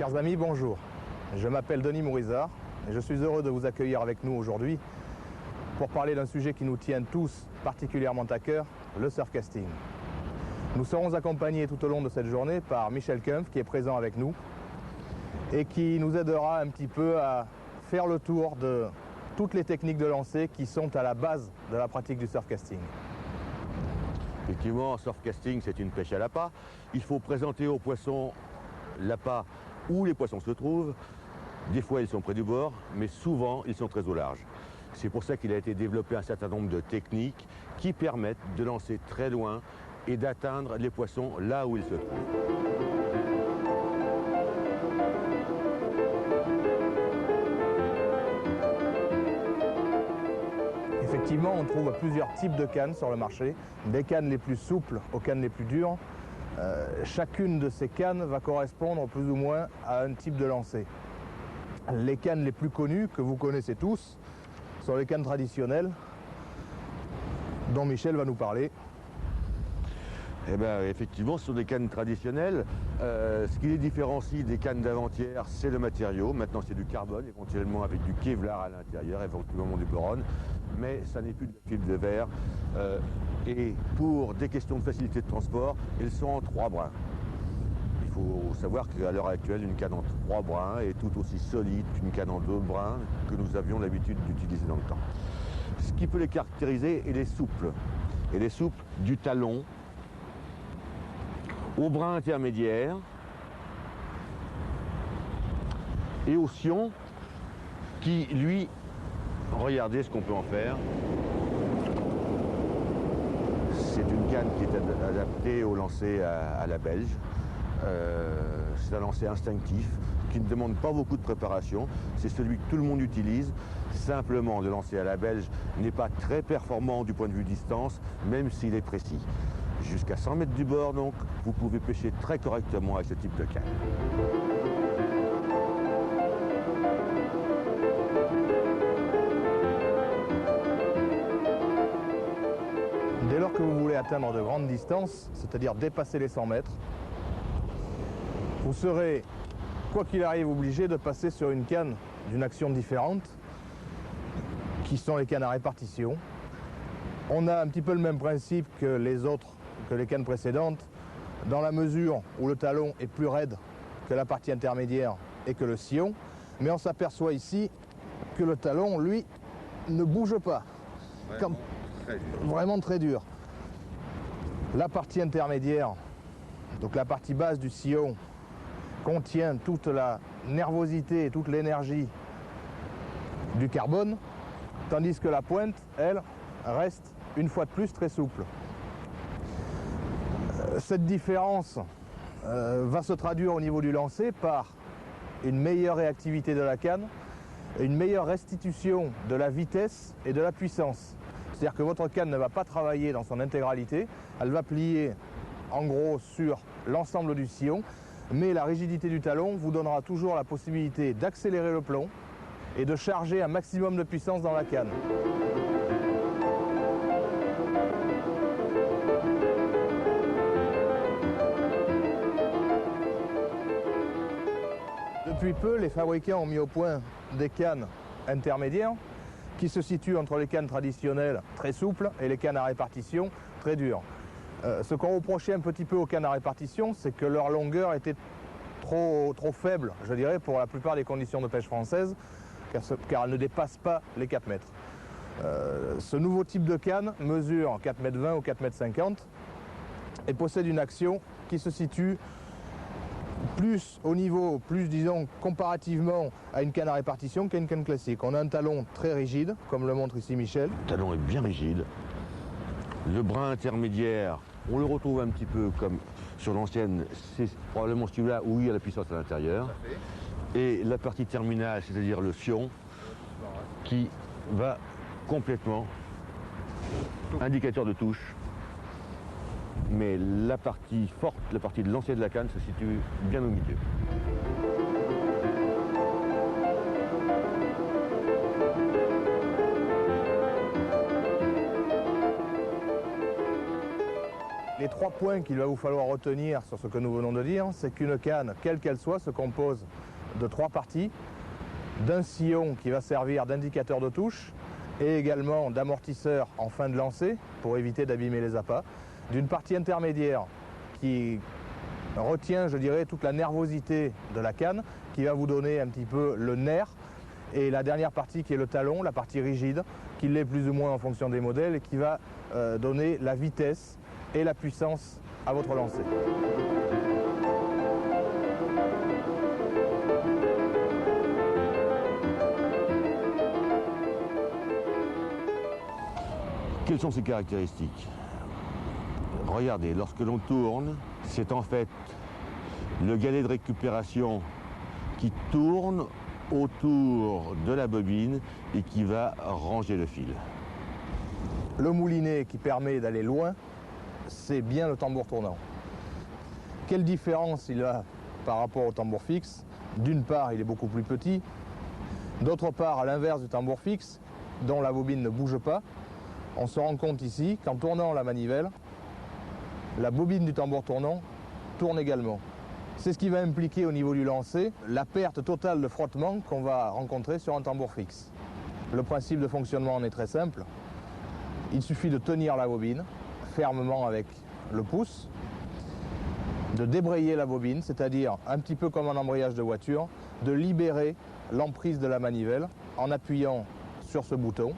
Chers amis, bonjour. Je m'appelle Denis Mourizard et je suis heureux de vous accueillir avec nous aujourd'hui pour parler d'un sujet qui nous tient tous particulièrement à cœur, le surfcasting. Nous serons accompagnés tout au long de cette journée par Michel Kempf qui est présent avec nous et qui nous aidera un petit peu à faire le tour de toutes les techniques de lancer qui sont à la base de la pratique du surfcasting. Effectivement, surfcasting, c'est une pêche à l'appât. Il faut présenter aux poissons l'appât où les poissons se trouvent. Des fois, ils sont près du bord, mais souvent, ils sont très au large. C'est pour ça qu'il a été développé un certain nombre de techniques qui permettent de lancer très loin et d'atteindre les poissons là où ils se trouvent. Effectivement, on trouve plusieurs types de cannes sur le marché, des cannes les plus souples aux cannes les plus dures. Chacune de ces cannes va correspondre plus ou moins à un type de lancer. Les cannes les plus connues, que vous connaissez tous, sont les cannes traditionnelles, dont Michel va nous parler. Eh bien, effectivement, ce sont des cannes traditionnelles. Ce qui les différencie des cannes d'avant-hier, c'est le matériau. Maintenant, c'est du carbone, éventuellement avec du Kevlar à l'intérieur, éventuellement du boron. Mais ça n'est plus de fibre de verre. Et pour des questions de facilité de transport, elles sont en 3 brins. Il faut savoir qu'à l'heure actuelle, une canne en 3 brins est tout aussi solide qu'une canne en 2 brins que nous avions l'habitude d'utiliser dans le temps. Ce qui peut les caractériser, elle est souple. Elle est souple du talon au brin intermédiaire et au sion qui, lui, regardez ce qu'on peut en faire. C'est une canne qui est adaptée au lancer à la belge. C'est un lancer instinctif qui ne demande pas beaucoup de préparation. C'est celui que tout le monde utilise. Simplement, le lancer à la belge n'est pas très performant du point de vue distance, même s'il est précis. Jusqu'à 100 mètres du bord, donc, vous pouvez pêcher très correctement avec ce type de canne. Dès lors que vous voulez atteindre de grandes distances, c'est-à-dire dépasser les 100 mètres, vous serez, quoi qu'il arrive, obligé de passer sur une canne d'une action différente, qui sont les cannes à répartition. On a un petit peu le même principe que les cannes précédentes, dans la mesure où le talon est plus raide que la partie intermédiaire et que le sillon, mais on s'aperçoit ici que le talon, lui, ne bouge pas. Vraiment très dur. La partie intermédiaire, donc la partie basse du sillon, contient toute la nervosité et toute l'énergie du carbone, tandis que la pointe, elle, reste une fois de plus très souple. Cette différence va se traduire au niveau du lancer par une meilleure réactivité de la canne, une meilleure restitution de la vitesse et de la puissance. C'est-à-dire que votre canne ne va pas travailler dans son intégralité, elle va plier en gros sur l'ensemble du sillon, mais la rigidité du talon vous donnera toujours la possibilité d'accélérer le plomb et de charger un maximum de puissance dans la canne. Depuis peu, les fabricants ont mis au point des cannes intermédiaires qui se situent entre les cannes traditionnelles très souples et les cannes à répartition très dures. Ce qu'on reprochait un petit peu aux cannes à répartition, c'est que leur longueur était trop faible, je dirais, pour la plupart des conditions de pêche françaises, car elles ne dépassent pas les 4 mètres. Ce nouveau type de canne mesure 4,20 m ou 4,50 m et possède une action qui se situe disons, comparativement à une canne à répartition qu'à une canne classique. On a un talon très rigide, comme le montre ici Michel. Le talon est bien rigide. Le brin intermédiaire, on le retrouve un petit peu comme sur l'ancienne, c'est probablement celui-là où il y a la puissance à l'intérieur. Et la partie terminale, c'est-à-dire le sion, qui va complètement, indicateur de touche. Mais la partie forte, la partie de lancer de la canne se situe bien au milieu. Les 3 points qu'il va vous falloir retenir sur ce que nous venons de dire, c'est qu'une canne, quelle qu'elle soit, se compose de 3 parties, d'un sillon qui va servir d'indicateur de touche et également d'amortisseur en fin de lancer pour éviter d'abîmer les appâts, d'une partie intermédiaire qui retient, je dirais, toute la nervosité de la canne, qui va vous donner un petit peu le nerf, et la dernière partie qui est le talon, la partie rigide, qui l'est plus ou moins en fonction des modèles et qui va donner la vitesse et la puissance à votre lancer. Quelles sont ses caractéristiques? Regardez, lorsque l'on tourne, c'est en fait le galet de récupération qui tourne autour de la bobine et qui va ranger le fil. Le moulinet qui permet d'aller loin, c'est bien le tambour tournant. Quelle différence il a par rapport au tambour fixe? D'une part, il est beaucoup plus petit. D'autre part, à l'inverse du tambour fixe, dont la bobine ne bouge pas, on se rend compte ici qu'en tournant la manivelle, la bobine du tambour tournant tourne également. C'est ce qui va impliquer au niveau du lancer la perte totale de frottement qu'on va rencontrer sur un tambour fixe. Le principe de fonctionnement en est très simple. Il suffit de tenir la bobine fermement avec le pouce, de débrayer la bobine, c'est-à-dire un petit peu comme un embrayage de voiture, de libérer l'emprise de la manivelle en appuyant sur ce bouton.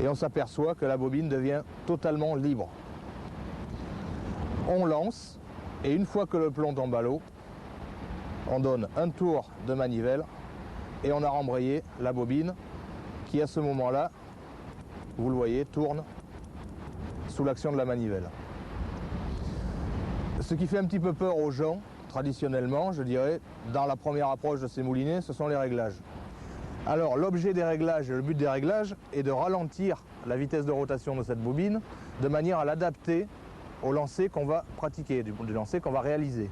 Et on s'aperçoit que la bobine devient totalement libre. On lance, et une fois que le plomb tombe à l'eau, on donne un tour de manivelle et on a rembrayé la bobine qui, à ce moment-là, vous le voyez, tourne sous l'action de la manivelle. Ce qui fait un petit peu peur aux gens, traditionnellement, je dirais, dans la première approche de ces moulinets, ce sont les réglages. Alors, l'objet des réglages et le but des réglages est de ralentir la vitesse de rotation de cette bobine de manière à l'adapter au lancer qu'on va pratiquer, du lancer qu'on va réaliser.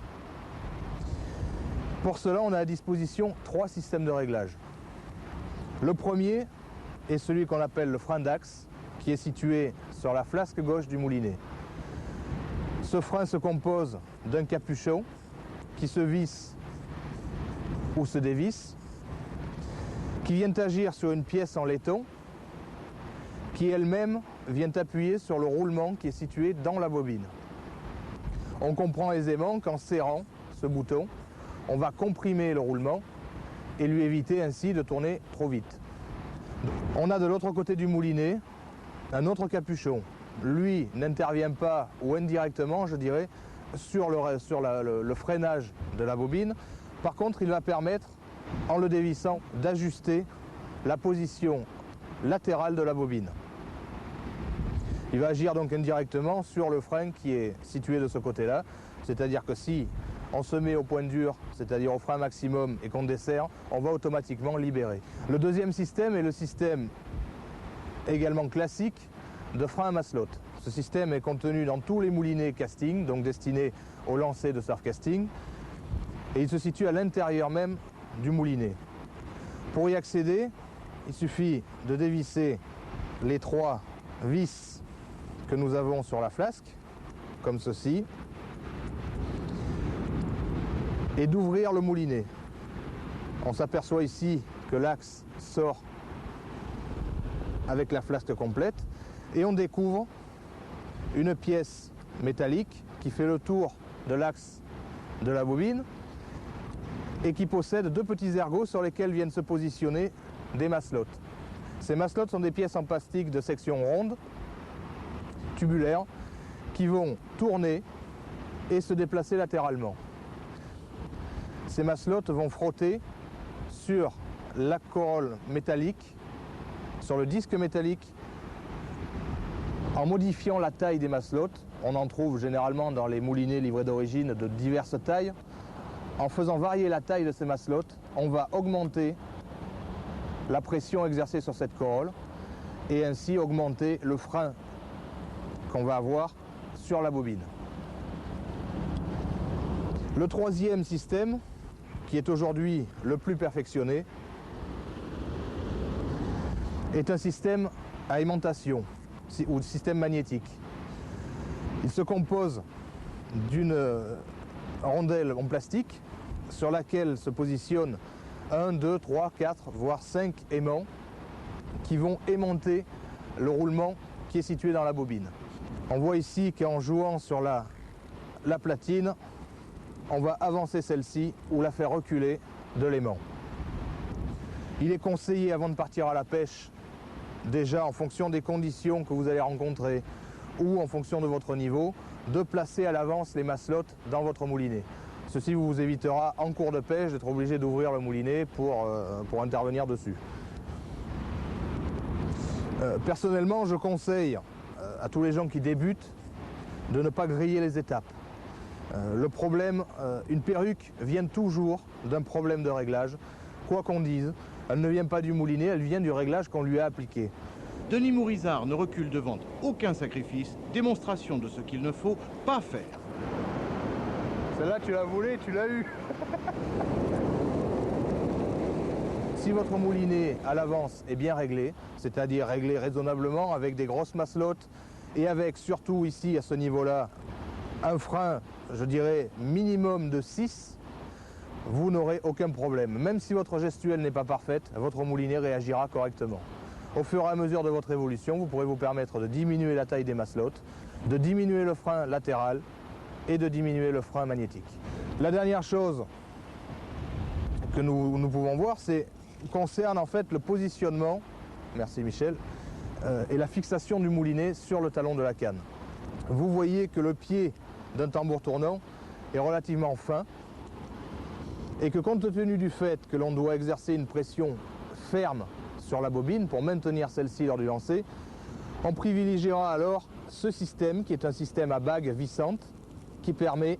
Pour cela, on a à disposition 3 systèmes de réglage. Le premier est celui qu'on appelle le frein d'axe, qui est situé sur la flasque gauche du moulinet. Ce frein se compose d'un capuchon qui se visse ou se dévisse, qui vient agir sur une pièce en laiton, qui elle-même vient appuyer sur le roulement qui est situé dans la bobine. On comprend aisément qu'en serrant ce bouton, on va comprimer le roulement et lui éviter ainsi de tourner trop vite. On a de l'autre côté du moulinet un autre capuchon. Lui n'intervient pas, ou indirectement je dirais, sur le freinage de la bobine. Par contre, il va permettre, en le dévissant, d'ajuster la position latérale de la bobine. Il va agir donc indirectement sur le frein qui est situé de ce côté-là, c'est-à-dire que si on se met au point dur, c'est-à-dire au frein maximum et qu'on desserre, on va automatiquement libérer. Le deuxième système est le système également classique de frein à masselotte. Ce système est contenu dans tous les moulinets casting, donc destinés au lancer de surf casting, et il se situe à l'intérieur même du moulinet. Pour y accéder, il suffit de dévisser les 3 vis que nous avons sur la flasque, comme ceci, et d'ouvrir le moulinet. On s'aperçoit ici que l'axe sort avec la flasque complète et on découvre une pièce métallique qui fait le tour de l'axe de la bobine et qui possède 2 petits ergots sur lesquels viennent se positionner des masselottes. Ces masselottes sont des pièces en plastique de section ronde, tubulaires, qui vont tourner et se déplacer latéralement. Ces masselottes vont frotter sur la corolle métallique, sur le disque métallique, en modifiant la taille des masselottes. On en trouve généralement dans les moulinets livrés d'origine de diverses tailles. En faisant varier la taille de ces masselottes, on va augmenter la pression exercée sur cette corolle et ainsi augmenter le frein qu'on va avoir sur la bobine. Le troisième système, qui est aujourd'hui le plus perfectionné, est un système à aimantation ou système magnétique. Il se compose d'une rondelle en plastique sur laquelle se positionnent 1, 2, 3, 4, voire 5 aimants qui vont aimanter le roulement qui est situé dans la bobine. On voit ici qu'en jouant sur la platine, on va avancer celle-ci ou la faire reculer de l'aimant. Il est conseillé avant de partir à la pêche, déjà en fonction des conditions que vous allez rencontrer ou en fonction de votre niveau, de placer à l'avance les maslottes dans votre moulinet. Ceci vous évitera en cours de pêche d'être obligé d'ouvrir le moulinet pour intervenir dessus. Personnellement, je conseille à tous les gens qui débutent de ne pas griller les étapes. Le problème, une perruque vient toujours d'un problème de réglage. Quoi qu'on dise, elle ne vient pas du moulinet, elle vient du réglage qu'on lui a appliqué. Denis Mourizard ne recule devant aucun sacrifice, démonstration de ce qu'il ne faut pas faire. Celle-là, tu l'as volée, tu l'as eue. Si votre moulinet à l'avance est bien réglé, c'est-à-dire réglé raisonnablement avec des grosses maslottes et avec surtout ici à ce niveau-là un frein, je dirais minimum de 6, vous n'aurez aucun problème. Même si votre gestuelle n'est pas parfaite, votre moulinet réagira correctement. Au fur et à mesure de votre évolution, vous pourrez vous permettre de diminuer la taille des maslottes, de diminuer le frein latéral et de diminuer le frein magnétique. La dernière chose que nous pouvons voir, concerne en fait le positionnement, merci Michel, et la fixation du moulinet sur le talon de la canne. Vous voyez que le pied d'un tambour tournant est relativement fin et que compte tenu du fait que l'on doit exercer une pression ferme sur la bobine pour maintenir celle-ci lors du lancer, on privilégiera alors ce système qui est un système à bague vissante qui permet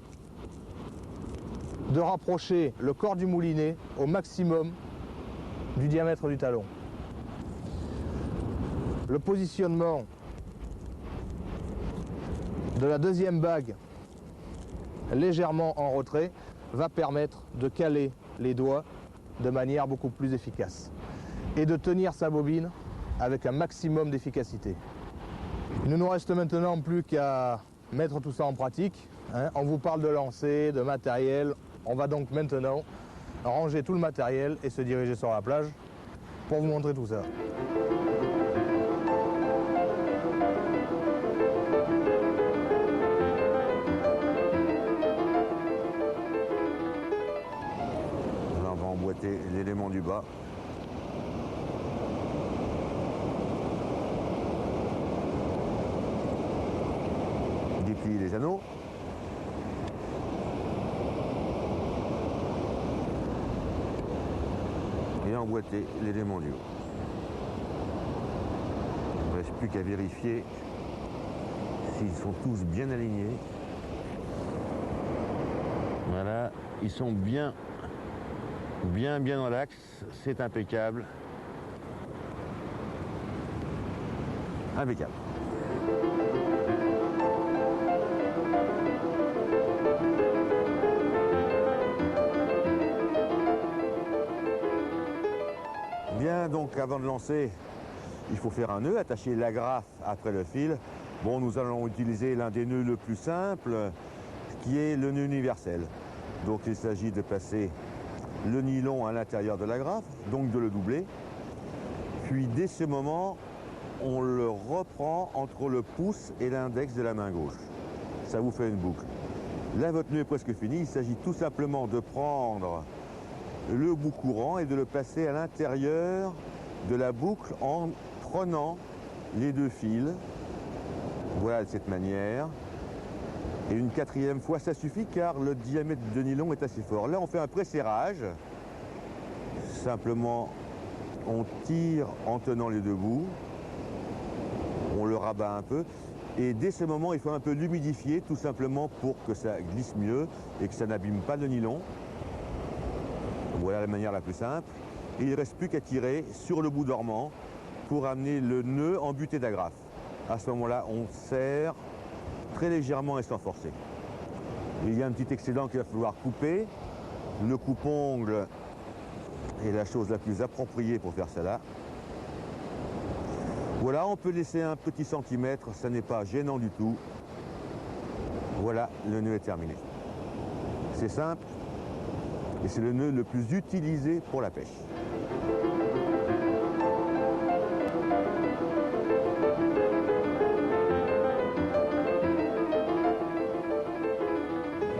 de rapprocher le corps du moulinet au maximum du diamètre du talon. Le positionnement de la deuxième bague légèrement en retrait va permettre de caler les doigts de manière beaucoup plus efficace et de tenir sa bobine avec un maximum d'efficacité. Il ne nous reste maintenant plus qu'à mettre tout ça en pratique. On vous parle de lancer, de matériel. On va donc maintenant ranger tout le matériel et se diriger sur la plage pour vous montrer tout ça. Là, on va emboîter l'élément du bas. Déplier les anneaux. Et emboîter l'élément du haut. Il ne reste plus qu'à vérifier s'ils sont tous bien alignés. Voilà, ils sont bien dans l'axe, c'est impeccable. Impeccable. Bien, donc avant de lancer, il faut faire un nœud, attacher l'agrafe après le fil. Bon, nous allons utiliser l'un des nœuds le plus simple, qui est le nœud universel. Donc il s'agit de passer le nylon à l'intérieur de l'agrafe, donc de le doubler. Puis dès ce moment, on le reprend entre le pouce et l'index de la main gauche. Ça vous fait une boucle. Là, votre nœud est presque fini. Il s'agit tout simplement de prendre le bout courant et de le passer à l'intérieur de la boucle en prenant les deux fils. Voilà, de cette manière. Et une quatrième fois, ça suffit car le diamètre de nylon est assez fort. Là, on fait un pré-serrage. Simplement, on tire en tenant les deux bouts. On le rabat un peu. Et dès ce moment, il faut un peu l'humidifier, tout simplement pour que ça glisse mieux et que ça n'abîme pas le nylon. Voilà la manière la plus simple. Et il ne reste plus qu'à tirer sur le bout dormant pour amener le nœud en butée d'agrafe. À ce moment-là, on serre très légèrement et sans forcer. Il y a un petit excédent qu'il va falloir couper. Le coupe-ongle est la chose la plus appropriée pour faire cela. Voilà, on peut laisser un petit centimètre, ça n'est pas gênant du tout. Voilà, le nœud est terminé. C'est simple et c'est le nœud le plus utilisé pour la pêche.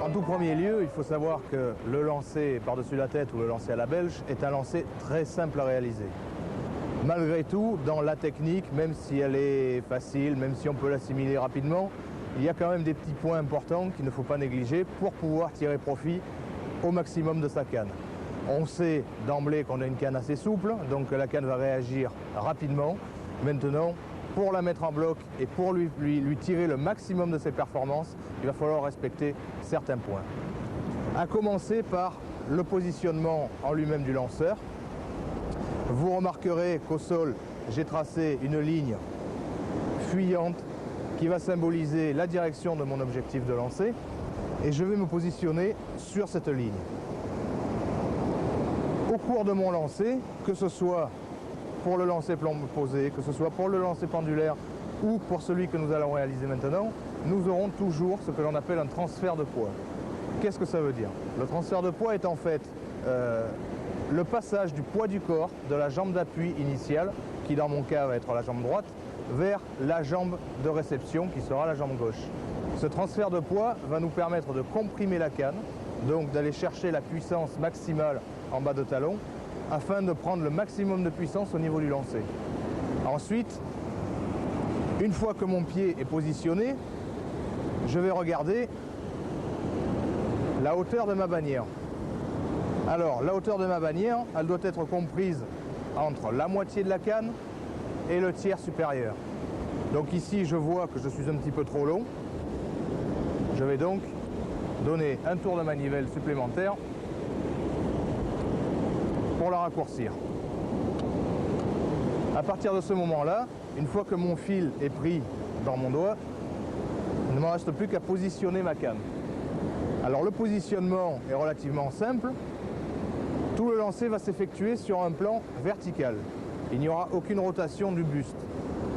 En tout premier lieu, il faut savoir que le lancer par-dessus la tête ou le lancer à la belge est un lancer très simple à réaliser. Malgré tout, dans la technique, même si elle est facile, même si on peut l'assimiler rapidement, il y a quand même des petits points importants qu'il ne faut pas négliger pour pouvoir tirer profit au maximum de sa canne. On sait d'emblée qu'on a une canne assez souple, donc la canne va réagir rapidement. Maintenant, pour la mettre en bloc et pour lui tirer le maximum de ses performances, il va falloir respecter certains points. À commencer par le positionnement en lui-même du lanceur. Vous remarquerez qu'au sol, j'ai tracé une ligne fuyante qui va symboliser la direction de mon objectif de lancer et je vais me positionner sur cette ligne. Au cours de mon lancer, que ce soit pour le lancer plan posé, que ce soit pour le lancer pendulaire ou pour celui que nous allons réaliser maintenant, nous aurons toujours ce que l'on appelle un transfert de poids. Qu'est-ce que ça veut dire? Le transfert de poids est en fait le passage du poids du corps de la jambe d'appui initiale, qui dans mon cas va être la jambe droite, vers la jambe de réception qui sera la jambe gauche. Ce transfert de poids va nous permettre de comprimer la canne, donc d'aller chercher la puissance maximale en bas de talon, afin de prendre le maximum de puissance au niveau du lancer. Ensuite, une fois que mon pied est positionné, je vais regarder la hauteur de ma bannière. Alors, la hauteur de ma bannière, elle doit être comprise entre la moitié de la canne et le tiers supérieur. Donc ici, je vois que je suis un petit peu trop long. Je vais donc donner un tour de manivelle supplémentaire pour la raccourcir. À partir de ce moment-là, une fois que mon fil est pris dans mon doigt, il ne me reste plus qu'à positionner ma canne. Alors le positionnement est relativement simple. Tout le lancer va s'effectuer sur un plan vertical. Il n'y aura aucune rotation du buste.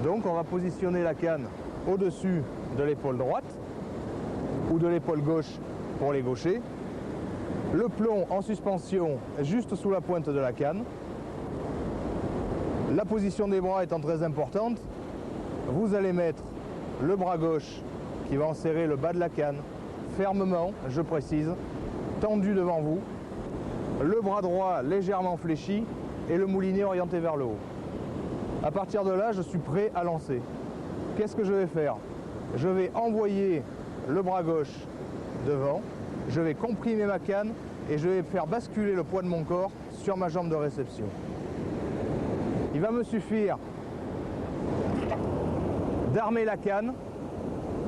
Donc on va positionner la canne au-dessus de l'épaule droite ou de l'épaule gauche pour les gauchers. Le plomb en suspension juste sous la pointe de la canne. La position des bras étant très importante, vous allez mettre le bras gauche qui va enserrer le bas de la canne fermement, je précise, tendu devant vous, le bras droit légèrement fléchi et le moulinet orienté vers le haut. À partir de là, je suis prêt à lancer. Qu'est-ce que je vais faire? Je vais envoyer le bras gauche devant, je vais comprimer ma canne et je vais faire basculer le poids de mon corps sur ma jambe de réception. Il va me suffire d'armer la canne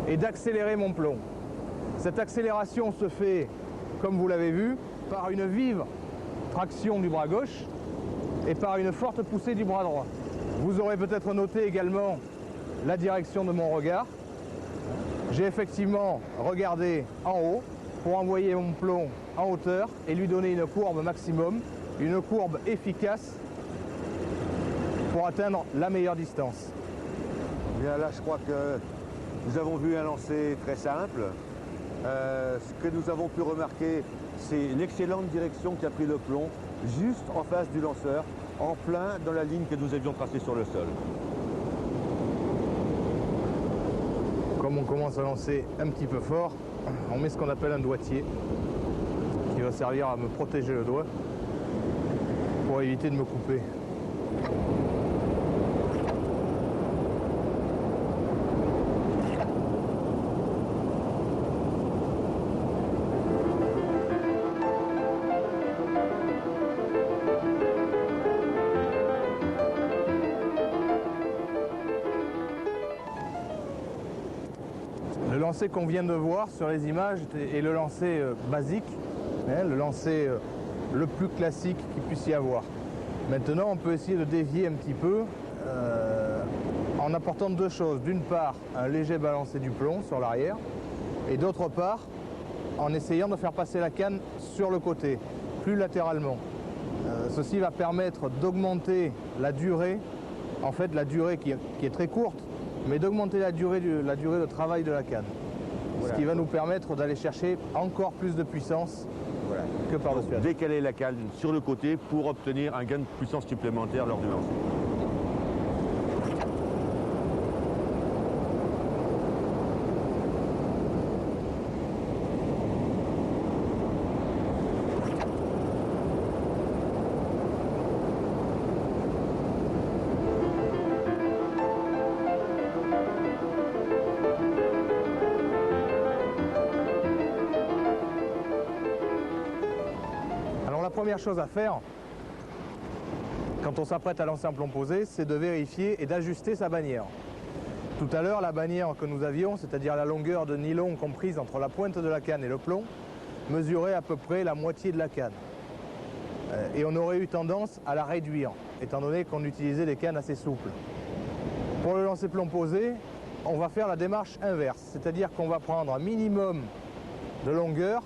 et d'accélérer mon plomb. Cette accélération se fait, comme vous l'avez vu, par une vive traction du bras gauche et par une forte poussée du bras droit. Vous aurez peut-être noté également la direction de mon regard. J'ai effectivement regardé en haut pour envoyer mon plomb en hauteur et lui donner une courbe maximum, une courbe efficace pour atteindre la meilleure distance. Bien là, je crois que nous avons vu un lancer très simple. Ce que nous avons pu remarquer, c'est une excellente direction qui a pris le plomb juste en face du lanceur, en plein dans la ligne que nous avions tracée sur le sol. Comme on commence à lancer un petit peu fort, on met ce qu'on appelle un doigtier qui va servir à me protéger le doigt pour éviter de me couper. Le lancer qu'on vient de voir sur les images est le lancer basique, le lancer le plus classique qu'il puisse y avoir. Maintenant, on peut essayer de dévier un petit peu en apportant deux choses. D'une part, un léger balancé du plomb sur l'arrière et d'autre part, en essayant de faire passer la canne sur le côté, plus latéralement. Ceci va permettre d'augmenter la durée, en fait la durée qui est très courte, mais d'augmenter la durée de travail de la canne. ce qui va nous permettre d'aller chercher encore plus de puissance que par-dessus. Décaler la canne sur le côté pour obtenir un gain de puissance supplémentaire lors du lancer. La première chose à faire quand on s'apprête à lancer un plomb posé, c'est de vérifier et d'ajuster sa bannière. Tout à l'heure, la bannière que nous avions, c'est-à-dire la longueur de nylon comprise entre la pointe de la canne et le plomb, mesurait à peu près la moitié de la canne. Et on aurait eu tendance à la réduire, étant donné qu'on utilisait des cannes assez souples. Pour le lancer plomb posé, on va faire la démarche inverse, c'est-à-dire qu'on va prendre un minimum de longueur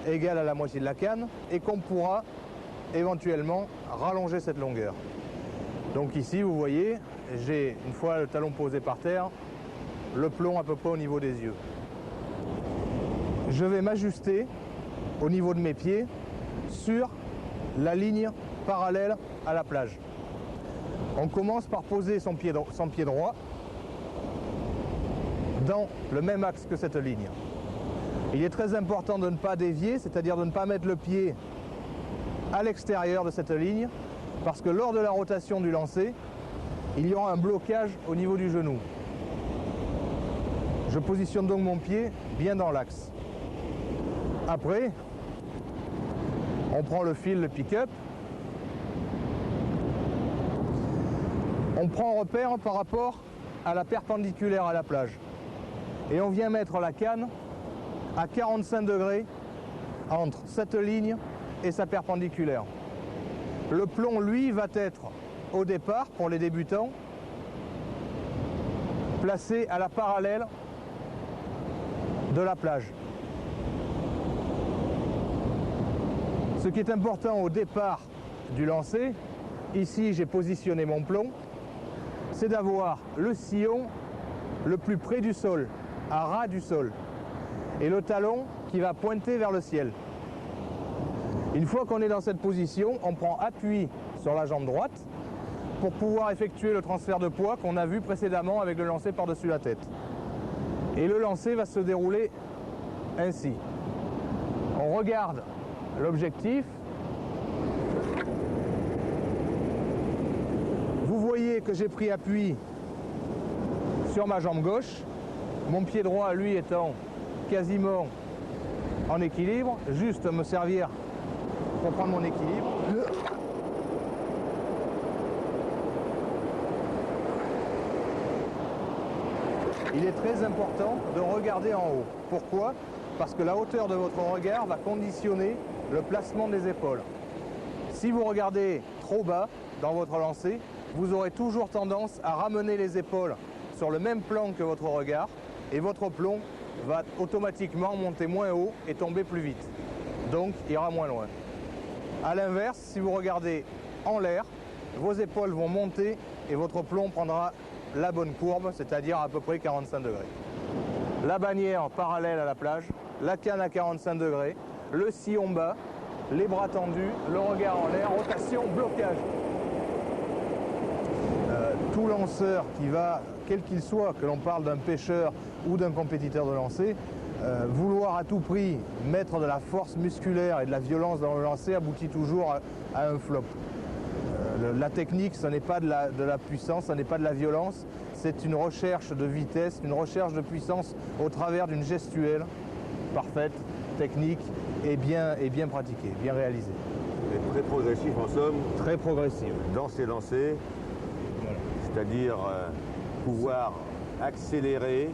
égale à la moitié de la canne et qu'on pourra éventuellement rallonger cette longueur. Donc ici, vous voyez, j'ai, une fois le talon posé par terre, le plomb à peu près au niveau des yeux. Je vais m'ajuster au niveau de mes pieds sur la ligne parallèle à la plage. On commence par poser son pied droit dans le même axe que cette ligne. Il est très important de ne pas dévier, c'est-à-dire de ne pas mettre le pied à l'extérieur de cette ligne, parce que lors de la rotation du lancer, il y aura un blocage au niveau du genou. Je positionne donc mon pied bien dans l'axe. Après, on prend le fil, le pick-up, on prend repère par rapport à la perpendiculaire à la plage. Et on vient mettre la canne à 45 degrés entre cette ligne et sa perpendiculaire. Le plomb, lui, va être au départ, pour les débutants, placé à la parallèle de la plage. Ce qui est important au départ du lancer, ici j'ai positionné mon plomb, c'est d'avoir le sillon le plus près du sol, à ras du sol, et le talon qui va pointer vers le ciel. Une fois qu'on est dans cette position, on prend appui sur la jambe droite pour pouvoir effectuer le transfert de poids qu'on a vu précédemment avec le lancer par-dessus la tête. Et le lancer va se dérouler ainsi. On regarde l'objectif. Vous voyez que j'ai pris appui sur ma jambe gauche, mon pied droit, lui, étant quasiment en équilibre, juste me servir pour prendre mon équilibre. Il est très important de regarder en haut. Pourquoi? Parce que la hauteur de votre regard va conditionner le placement des épaules. Si vous regardez trop bas dans votre lancer, vous aurez toujours tendance à ramener les épaules sur le même plan que votre regard et votre plomb va automatiquement monter moins haut et tomber plus vite. Donc, ira moins loin. A l'inverse, si vous regardez en l'air, vos épaules vont monter et votre plomb prendra la bonne courbe, c'est-à-dire à peu près 45 degrés. La bannière parallèle à la plage, la canne à 45 degrés, le sillon bas, les bras tendus, le regard en l'air, rotation, blocage. Tout lanceur qui va, quel qu'il soit, que l'on parle d'un pêcheur ou d'un compétiteur de lancer, vouloir à tout prix mettre de la force musculaire et de la violence dans le lancer aboutit toujours à un flop. La technique, ce n'est pas de la puissance, ce n'est pas de la violence, c'est une recherche de vitesse, une recherche de puissance au travers d'une gestuelle parfaite, technique et bien pratiquée, bien réalisée. Et très progressif en somme. Très progressive. Dans ces lancers, voilà. C'est-à-dire pouvoir accélérer,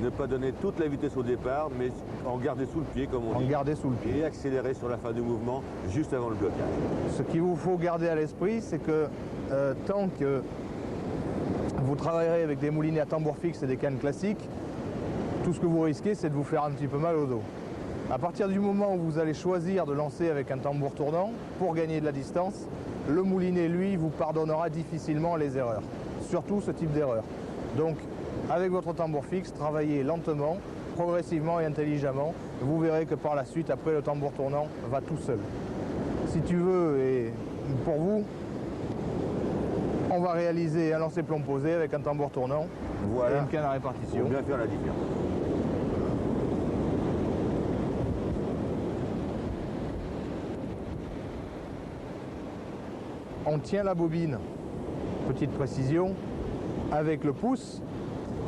ne pas donner toute la vitesse au départ, mais en garder sous le pied, comme on dit. En garder sous le pied. Et accélérer sur la fin du mouvement, juste avant le blocage. Ce qu'il vous faut garder à l'esprit, c'est que tant que vous travaillerez avec des moulinets à tambour fixe et des cannes classiques, tout ce que vous risquez, c'est de vous faire un petit peu mal au dos. À partir du moment où vous allez choisir de lancer avec un tambour tournant, pour gagner de la distance, le moulinet, lui, vous pardonnera difficilement les erreurs. Surtout ce type d'erreur. Donc, avec votre tambour fixe, travaillez lentement progressivement et intelligemment. Vous verrez que par la suite, après, le tambour tournant va tout seul. Si tu veux, et pour vous, on va réaliser un lancer plomb posé avec un tambour tournant et une canne à répartition. Pour bien faire la différence. On tient la bobine, petite précision, avec le pouce.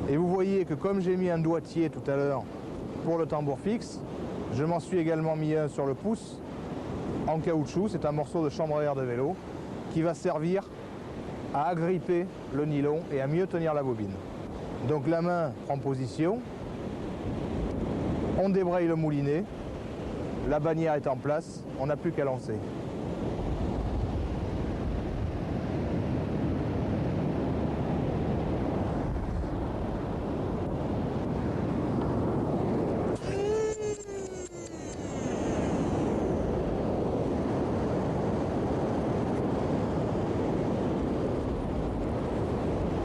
Et vous voyez que comme j'ai mis un doigtier tout à l'heure pour le tambour fixe, je m'en suis également mis un sur le pouce en caoutchouc. C'est un morceau de chambre à air de vélo qui va servir à agripper le nylon et à mieux tenir la bobine. Donc la main prend position, on débraye le moulinet, la bannière est en place, on n'a plus qu'à lancer.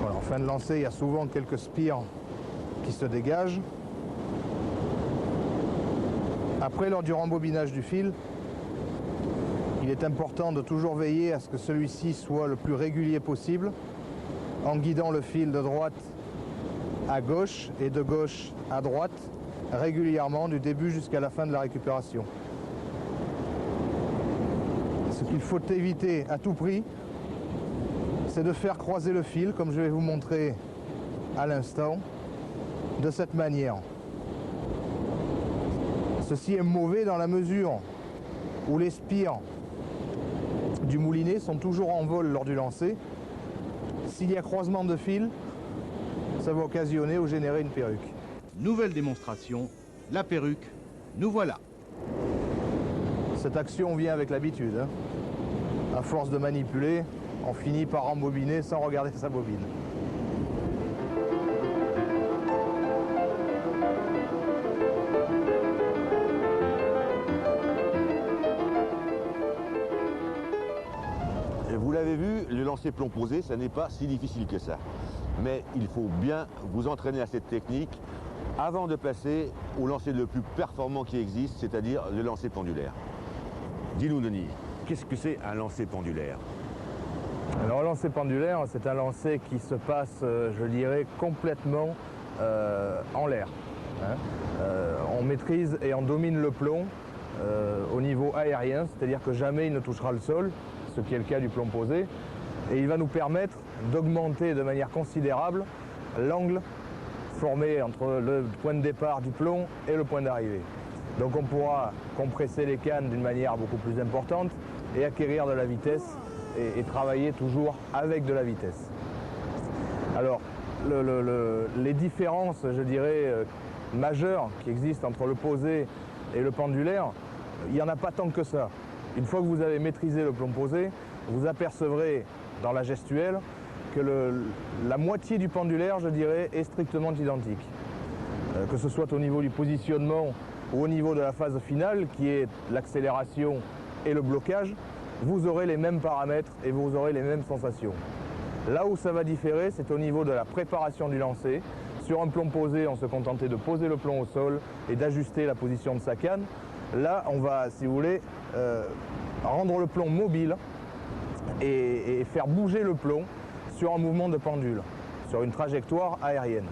En fin de lancer, il y a souvent quelques spires qui se dégagent. Après, lors du rembobinage du fil, il est important de toujours veiller à ce que celui-ci soit le plus régulier possible, en guidant le fil de droite à gauche et de gauche à droite, régulièrement du début jusqu'à la fin de la récupération. Ce qu'il faut éviter à tout prix, c'est de faire croiser le fil, comme je vais vous montrer à l'instant, de cette manière. Ceci est mauvais dans la mesure où les spires du moulinet sont toujours en vol lors du lancer. S'il y a croisement de fils, ça va occasionner ou générer une perruque. Nouvelle démonstration, la perruque, nous voilà. Cette action vient avec l'habitude, hein. À force de manipuler, on finit par rembobiner sans regarder sa bobine. Et vous l'avez vu, le lancer plomb posé, ça n'est pas si difficile que ça. Mais il faut bien vous entraîner à cette technique avant de passer au lancer le plus performant qui existe, c'est-à-dire le lancer pendulaire. Dis-nous, Denis, qu'est-ce que c'est un lancer pendulaire ? Alors, le lancer pendulaire, c'est un lancer qui se passe, je dirais, complètement en l'air, hein. On maîtrise et on domine le plomb au niveau aérien, c'est-à-dire que jamais il ne touchera le sol, ce qui est le cas du plomb posé, et il va nous permettre d'augmenter de manière considérable l'angle formé entre le point de départ du plomb et le point d'arrivée. Donc on pourra compresser les cannes d'une manière beaucoup plus importante et acquérir de la vitesse et travailler toujours avec de la vitesse. Alors, les différences, je dirais, majeures qui existent entre le posé et le pendulaire, il n'y en a pas tant que ça. Une fois que vous avez maîtrisé le plomb posé, vous apercevrez dans la gestuelle que la moitié du pendulaire, je dirais, est strictement identique. Que ce soit au niveau du positionnement ou au niveau de la phase finale, qui est l'accélération et le blocage, vous aurez les mêmes paramètres et vous aurez les mêmes sensations. Là où ça va différer, c'est au niveau de la préparation du lancer. Sur un plomb posé, on se contentait de poser le plomb au sol et d'ajuster la position de sa canne. Là, on va, si vous voulez, rendre le plomb mobile et faire bouger le plomb sur un mouvement de pendule, sur une trajectoire aérienne.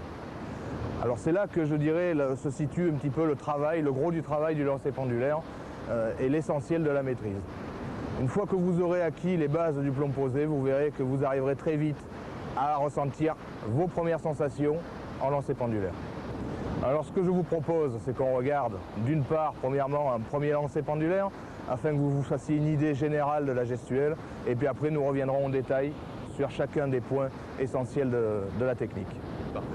Alors c'est là que je dirais se situe un petit peu le travail, le gros du travail du lancer pendulaire et l'essentiel de la maîtrise. Une fois que vous aurez acquis les bases du plomb posé, vous verrez que vous arriverez très vite à ressentir vos premières sensations en lancer pendulaire. Alors ce que je vous propose, c'est qu'on regarde d'une part, premièrement, un premier lancer pendulaire, afin que vous vous fassiez une idée générale de la gestuelle, et puis après nous reviendrons en détail sur chacun des points essentiels de la technique. Parfait.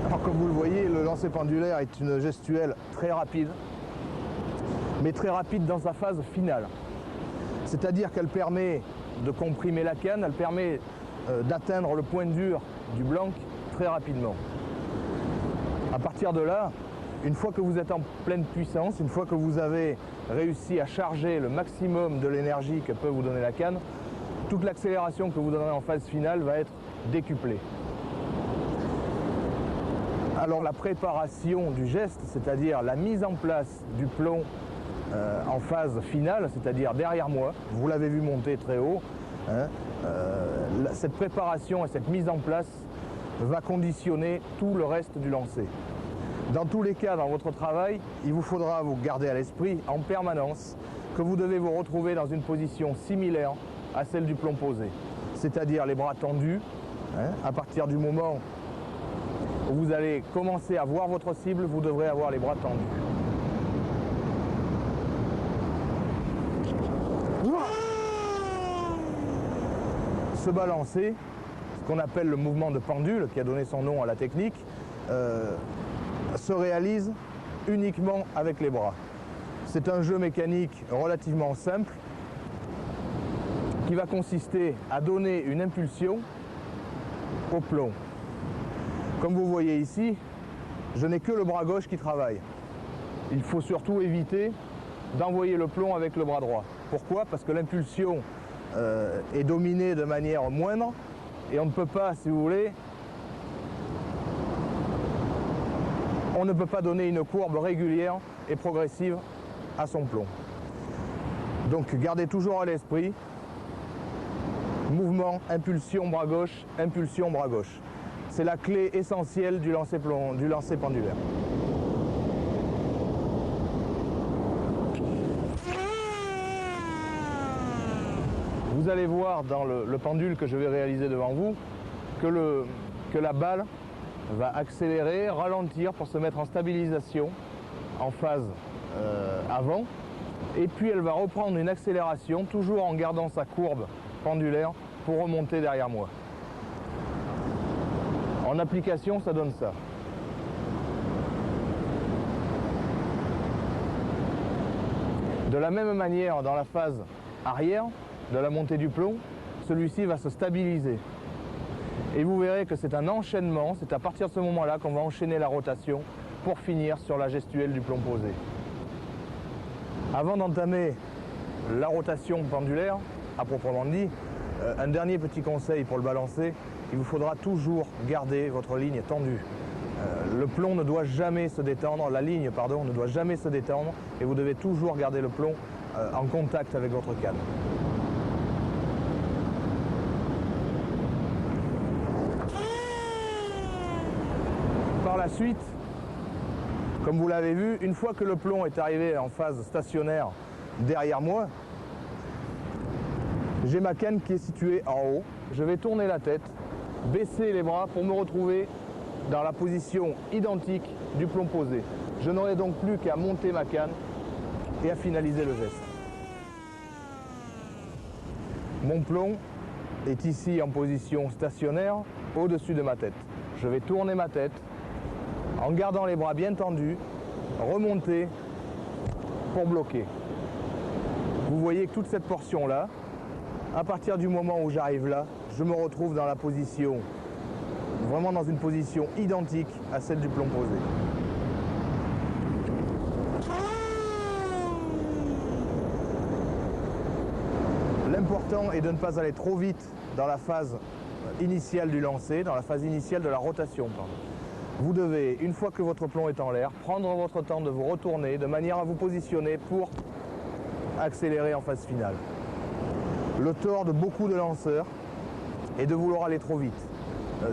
Alors comme vous le voyez, le lancer pendulaire est une gestuelle très rapide, mais très rapide dans sa phase finale. C'est-à-dire qu'elle permet de comprimer la canne, elle permet d'atteindre le point dur du blanc très rapidement. À partir de là, une fois que vous êtes en pleine puissance, une fois que vous avez réussi à charger le maximum de l'énergie que peut vous donner la canne, toute l'accélération que vous donnerez en phase finale va être décuplée. Alors la préparation du geste, c'est-à-dire la mise en place du plomb en phase finale, c'est-à-dire derrière moi, vous l'avez vu monter très haut, hein, cette préparation et cette mise en place va conditionner tout le reste du lancer. Dans tous les cas, dans votre travail, il vous faudra vous garder à l'esprit en permanence que vous devez vous retrouver dans une position similaire à celle du plomb posé, c'est-à-dire les bras tendus, hein, à partir du moment où vous allez commencer à voir votre cible, vous devrez avoir les bras tendus. Ce balancé, ce qu'on appelle le mouvement de pendule, qui a donné son nom à la technique, se réalise uniquement avec les bras. C'est un jeu mécanique relativement simple qui va consister à donner une impulsion au plomb. Comme vous voyez ici, je n'ai que le bras gauche qui travaille. Il faut surtout éviter d'envoyer le plomb avec le bras droit. Pourquoi? Parce que l'impulsion est dominée de manière moindre et on ne peut pas, si vous voulez, on ne peut pas donner une courbe régulière et progressive à son plomb. Donc gardez toujours à l'esprit mouvement, impulsion bras gauche, impulsion bras gauche. C'est la clé essentielle du lancer pendulaire. Vous allez voir dans le pendule que je vais réaliser devant vous que la balle va accélérer, ralentir pour se mettre en stabilisation en phase avant, et puis elle va reprendre une accélération toujours en gardant sa courbe pendulaire pour remonter derrière moi. En application, ça donne ça. De la même manière, dans la phase arrière de la montée du plomb, celui-ci va se stabiliser. Et vous verrez que c'est un enchaînement, c'est à partir de ce moment-là qu'on va enchaîner la rotation pour finir sur la gestuelle du plomb posé. Avant d'entamer la rotation pendulaire, à proprement dit, un dernier petit conseil pour le balancer, il vous faudra toujours garder votre ligne tendue. Le plomb ne doit jamais se détendre, la ligne, pardon, ne doit jamais se détendre et vous devez toujours garder le plomb en contact avec votre canne. Par la suite, comme vous l'avez vu, une fois que le plomb est arrivé en phase stationnaire derrière moi, j'ai ma canne qui est située en haut. Je vais tourner la tête, baisser les bras pour me retrouver dans la position identique du plomb posé. Je n'aurai donc plus qu'à monter ma canne et à finaliser le geste. Mon plomb est ici en position stationnaire au-dessus de ma tête. Je vais tourner ma tête en gardant les bras bien tendus, remonter pour bloquer. Vous voyez que toute cette portion-là, à partir du moment où j'arrive là, je me retrouve dans la position, vraiment dans une position identique à celle du plomb posé. L'important est de ne pas aller trop vite dans la phase initiale du lancer, dans la phase initiale de la rotation. Vous devez, une fois que votre plomb est en l'air, prendre votre temps de vous retourner de manière à vous positionner pour accélérer en phase finale. Le tort de beaucoup de lanceurs est de vouloir aller trop vite.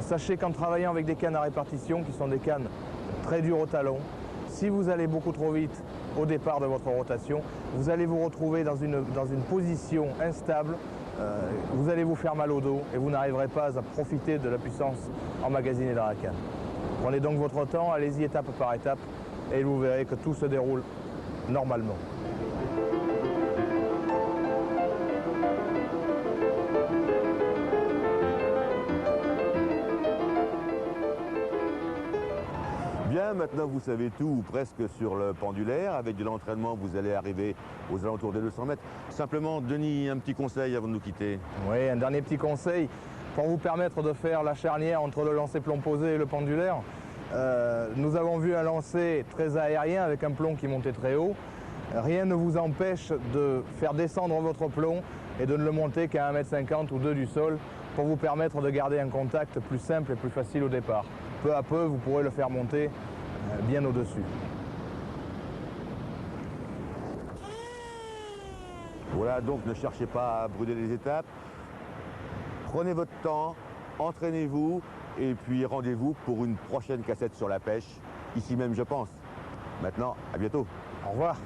Sachez qu'en travaillant avec des cannes à répartition, qui sont des cannes très dures au talon, si vous allez beaucoup trop vite au départ de votre rotation, vous allez vous retrouver dans une position instable, vous allez vous faire mal au dos et vous n'arriverez pas à profiter de la puissance emmagasinée dans la canne. Prenez donc votre temps, allez-y étape par étape et vous verrez que tout se déroule normalement. Bien, maintenant vous savez tout ou presque sur le pendulaire. Avec de l'entraînement, vous allez arriver aux alentours des 200 mètres. Simplement, Denis, un petit conseil avant de nous quitter. Oui, un dernier petit conseil pour vous permettre de faire la charnière entre le lancer plomb posé et le pendulaire. Nous avons vu un lancer très aérien avec un plomb qui montait très haut. Rien ne vous empêche de faire descendre votre plomb et de ne le monter qu'à 1,50 m ou 2 du sol pour vous permettre de garder un contact plus simple et plus facile au départ. Peu à peu, vous pourrez le faire monter bien au-dessus. Voilà, donc ne cherchez pas à brûler les étapes. Prenez votre temps, entraînez-vous et puis rendez-vous pour une prochaine cassette sur la pêche, ici même je pense. Maintenant, à bientôt. Au revoir.